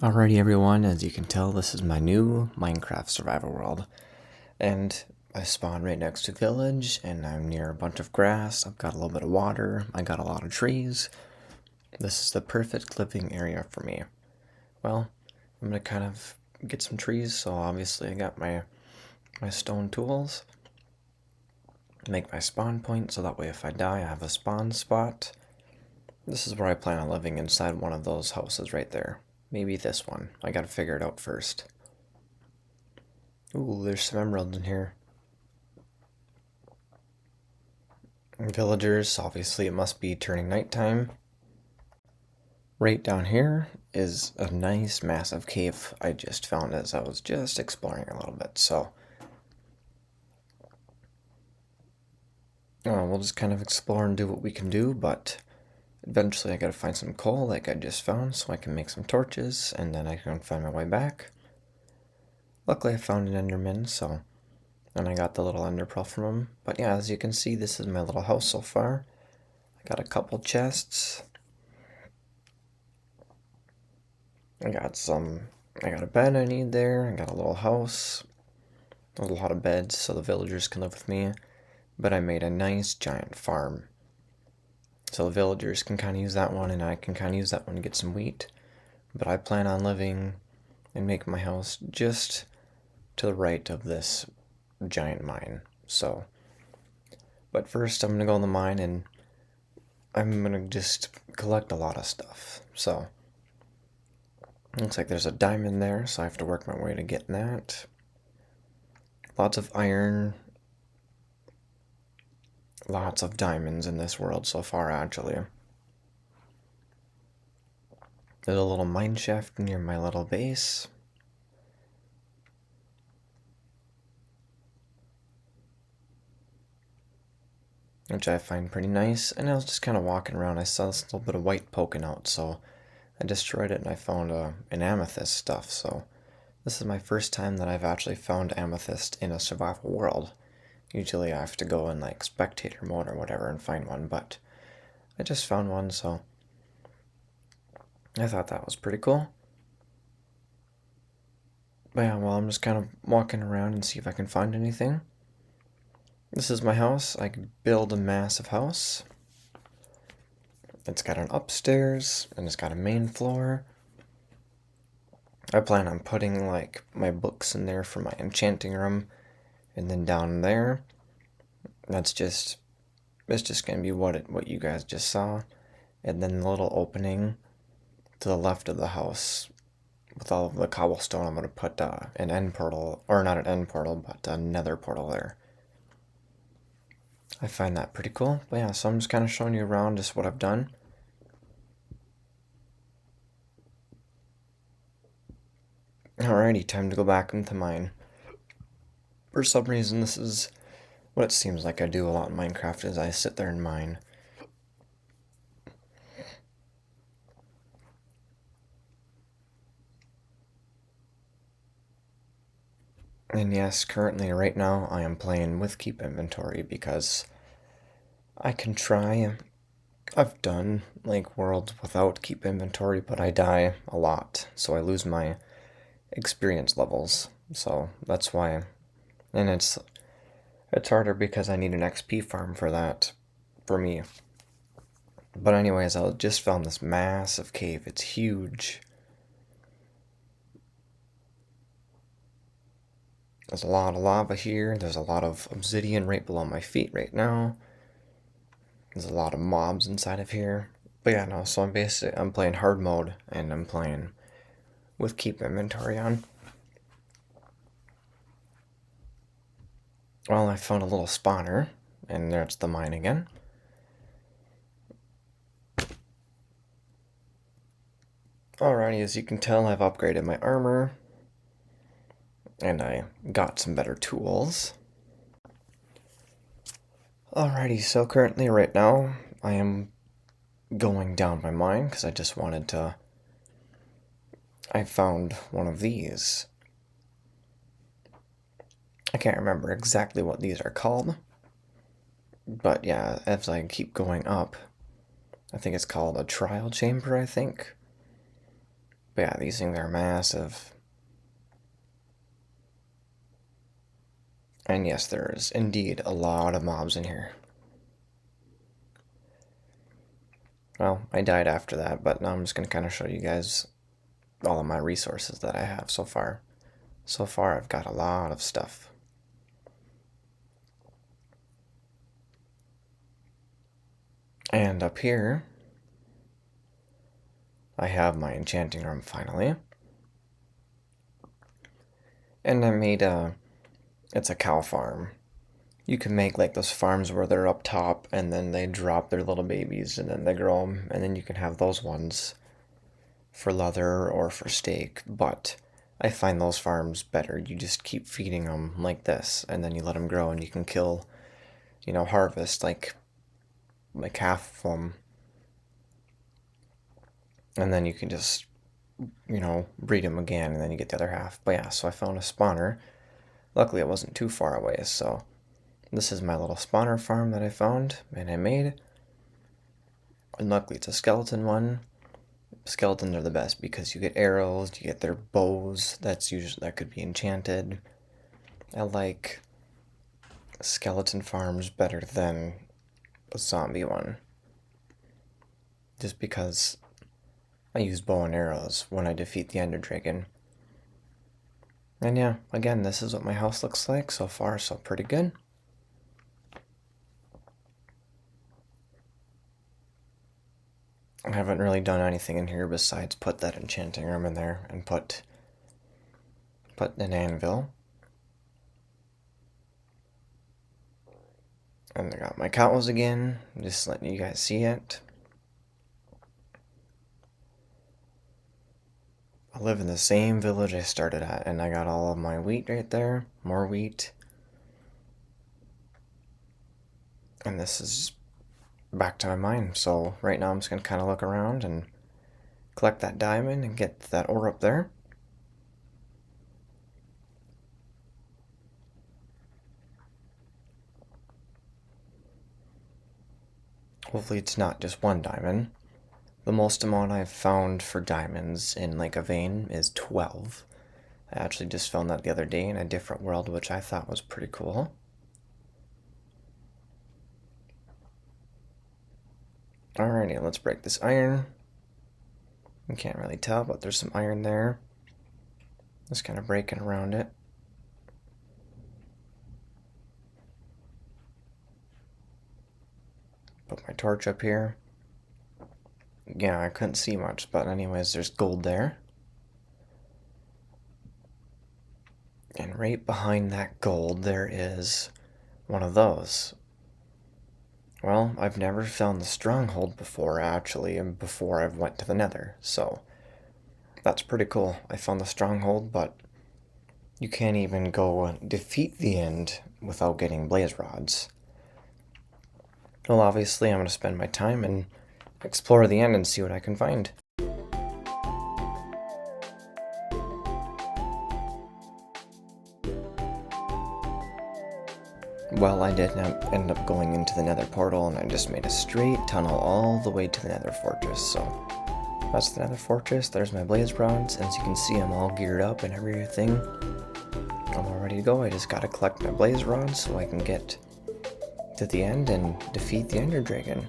Alrighty everyone, as you can tell, this is my new Minecraft survival world. And I spawned right next to a village, and I'm near a bunch of grass, I've got a little bit of water, I got a lot of trees. This is the perfect living area for me. Well, I'm gonna kind of get some trees, so obviously I got my stone tools. Make my spawn point, so that way if I die I have a spawn spot. This is where I plan on living, inside one of those houses right there. Maybe this one. I gotta figure it out first. Ooh, there's some emeralds in here. Villagers, obviously it must be turning nighttime. Right down here is a nice massive cave I just found as I was just exploring a little bit, so we'll just kind of explore and do what we can do, but eventually I gotta find some coal like I just found so I can make some torches, and then I can find my way back. Luckily I found an enderman, and I got the little ender pearl from him. But yeah, as you can see, this is my little house so far. I got a couple chests. I got a bed I need there. I got a little house. There's a lot of beds so the villagers can live with me. But I made a nice giant farm. So the villagers can kind of use that one, and I can kind of use that one to get some wheat. But I plan on living and making my house just to the right of this giant mine. So, but first I'm gonna go in the mine and I'm gonna just collect a lot of stuff. So, looks like there's a diamond there, so I have to work my way to getting that. Lots of iron. Lots of diamonds in this world so far, actually. There's a little mine shaft near my little base. Which I find pretty nice, and I was just kind of walking around. I saw this little bit of white poking out, so I destroyed it and I found an amethyst stuff. So this is my first time that I've actually found amethyst in a survival world. Usually I have to go in like spectator mode or whatever and find one, but I just found one, so I thought that was pretty cool. But yeah, well, I'm just kind of walking around and see if I can find anything. This is my house. I could build a massive house. It's got an upstairs, and it's got a main floor. I plan on putting, like, my books in there for my enchanting room. And then down there, it's just gonna be what you guys just saw. And then the little opening to the left of the house with all of the cobblestone, I'm gonna put an end portal, or not an end portal, but a nether portal there. I find that pretty cool. But yeah, so I'm just kind of showing you around just what I've done. Alrighty, time to go back into mine. For some reason, this is what it seems like I do a lot in Minecraft, is I sit there and mine. And yes, currently, right now, I am playing with Keep Inventory because I can try. I've done, like, worlds without Keep Inventory, but I die a lot, so I lose my experience levels. So that's why. And it's harder because I need an XP farm for that, for me. But anyways, I just found this massive cave. It's huge. There's a lot of lava here. There's a lot of obsidian right below my feet right now. There's a lot of mobs inside of here. But yeah, no, so I'm playing hard mode, and I'm playing with Keep Inventory on. Well, I found a little spawner, and there's the mine again. Alrighty, as you can tell, I've upgraded my armor, and I got some better tools. Alrighty, so currently right now, I am going down my mine, because I just wanted to... I found one of these. I can't remember exactly what these are called, but yeah, as I keep going up, I think it's called a trial chamber, I think. But yeah, these things are massive. And yes, there is indeed a lot of mobs in here. Well, I died after that, but now I'm just going to kind of show you guys all of my resources that I have so far. So far, I've got a lot of stuff. And up here, I have my enchanting room finally. And I made it's a cow farm. You can make like those farms where they're up top and then they drop their little babies and then they grow them, and then you can have those ones for leather or for steak. But I find those farms better. You just keep feeding them like this, and then you let them grow, and you can kill, harvest like half of them, and then you can just breed them again, and then you get the other half. But yeah, so I found a spawner. Luckily, it wasn't too far away, so this is my little spawner farm that I found and I made. And luckily, it's a skeleton one. Skeletons are the best because you get arrows, you get their bows. That could be enchanted. I like skeleton farms better than a zombie one, just because I use bow and arrows when I defeat the Ender Dragon. And yeah, again, this is what my house looks like so far, so pretty good. I haven't really done anything in here besides put that enchanting room in there and put an anvil. And I got my cows again, just letting you guys see it. I live in the same village I started at, and I got all of my wheat right there, more wheat. And this is back to my mine, so right now I'm just going to kind of look around and collect that diamond and get that ore up there. Hopefully it's not just one diamond. The most amount I've found for diamonds in like a vein is 12. I actually just found that the other day in a different world, which I thought was pretty cool. Alrighty, let's break this iron. You can't really tell, but there's some iron there. Just kind of breaking around it. Put my torch up here. Yeah, I couldn't see much, but anyways, there's gold there. And right behind that gold, there is one of those. Well, I've never found the stronghold before, actually, and before I went to the nether, so that's pretty cool. I found the stronghold, but you can't even go defeat the end without getting blaze rods. Well, obviously, I'm going to spend my time and explore the end and see what I can find. Well, I did end up going into the nether portal, and I just made a straight tunnel all the way to the nether fortress, so that's the nether fortress. There's my blaze rods. As you can see, I'm all geared up and everything. I'm all ready to go. I just gotta collect my blaze rods so I can get to the end and defeat the Ender Dragon.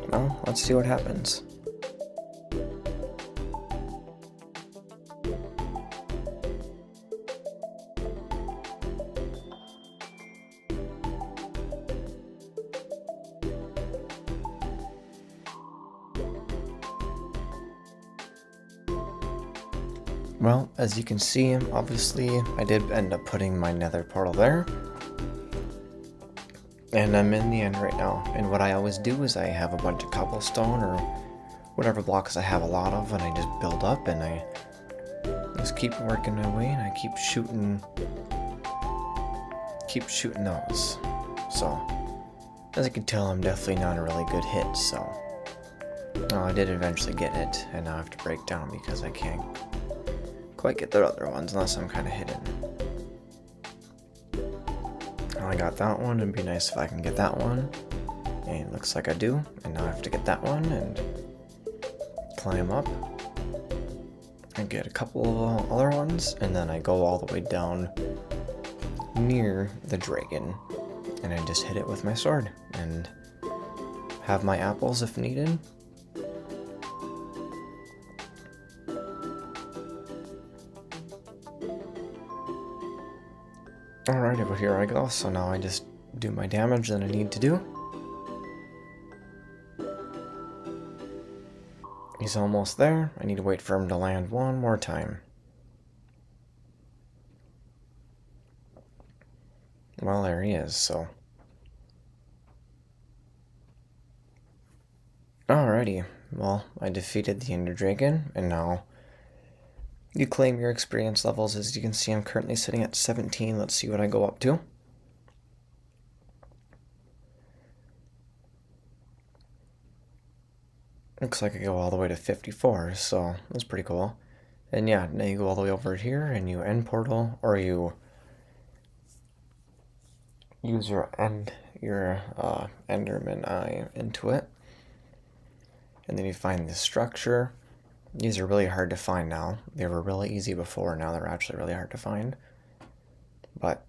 Well, let's see what happens. Well, as you can see, obviously, I did end up putting my nether portal there. And I'm in the end right now. And what I always do is I have a bunch of cobblestone or whatever blocks I have a lot of, and I just build up and I just keep working my way and I keep shooting those. So, as you can tell, I'm definitely not a really good hit, so. Oh, I did eventually get it, and now I have to break down because I can't quite get the other ones unless I'm kind of hidden. I got that one. It'd be nice if I can get that one. And it looks like I do. And now I have to get that one and climb up. I get a couple of other ones, and then I go all the way down near the dragon, and I just hit it with my sword, and have my apples if needed. Alright, over here I go, so now I just do my damage that I need to do. He's almost there. I need to wait for him to land one more time. Well, there he is, so. Alrighty, well, I defeated the Ender Dragon, and now you claim your experience levels. As you can see, I'm currently sitting at 17. Let's see what I go up to. Looks like I go all the way to 54, so that's pretty cool. And yeah, now you go all the way over here, and you end portal, or you use your Enderman eye into it. And then you find the structure. These are really hard to find now. They were really easy before, now they're actually really hard to find. But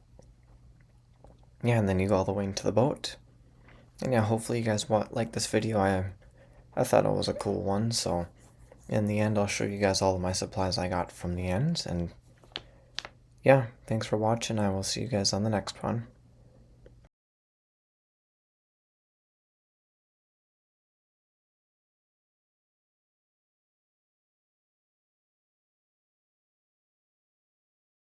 yeah, and then you go all the way into the boat. And yeah, hopefully you guys like this video. I thought it was a cool one, so in the end I'll show you guys all of my supplies I got from the end. And yeah, thanks for watching. I will see you guys on the next one.